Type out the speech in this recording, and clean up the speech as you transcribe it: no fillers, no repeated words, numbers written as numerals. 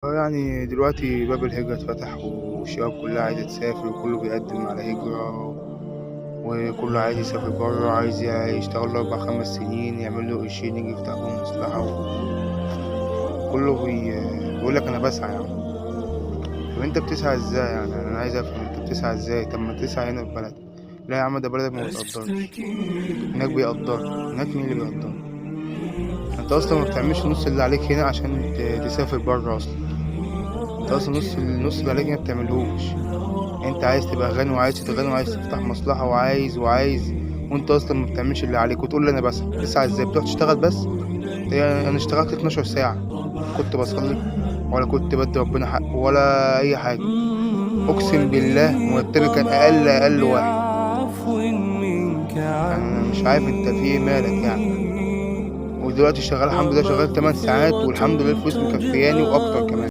يعني دلوقتي باب الهجرة اتفتح والشباب كلّها عايزة تسافر وكلّه بيقدّم على هجرة، وكلّه عايز يسافر برّه، عايز يشتغل له 4، 5 سنين يعمل له قرشين ييجي يفتح بيهم مصلحة وكلّه بيقول لك أنا باسعى يعني. طَب أنت بتسعى إزاي يعني؟ أنا عايز أفهم أنت بتسعى إزاي؟ طَب ما تسعى هنا في بلدك. لا يا عم ده بلدك ما بتقدّرش، هناك بيقدّروا، هناك مين اللي بيقدّرك؟ أنت أصلًا ما بتعملش نُص اللي عليك هنا عشان تسافر برّه أصلًا. أنت أصلًا النُص اللي عليك هنا ما بتعملهوش. أنت عايز تبقى غني وعايز تتغنى وعايز تفتح مصلحة وعايز وأنت أصلًا ما بتعملش اللي عليك وتقول لي أنا باسعى، تسعى إزاي؟ بتروح تشتغل بس؟ أنا اشتغلت 12 ساعة، كنت باصلّي ولا كنت بادّي ربنا حقّه ولا أي حاجة، أقسم بالله مرتبي كان أقل واحد، يعني أنا مش عارف أنت في إيه مالك يعني، ودلوقتي شغّال الحمد لله شغّال 8 ساعات والحمد لله الفلوس مكفّياني وأكتر كمان.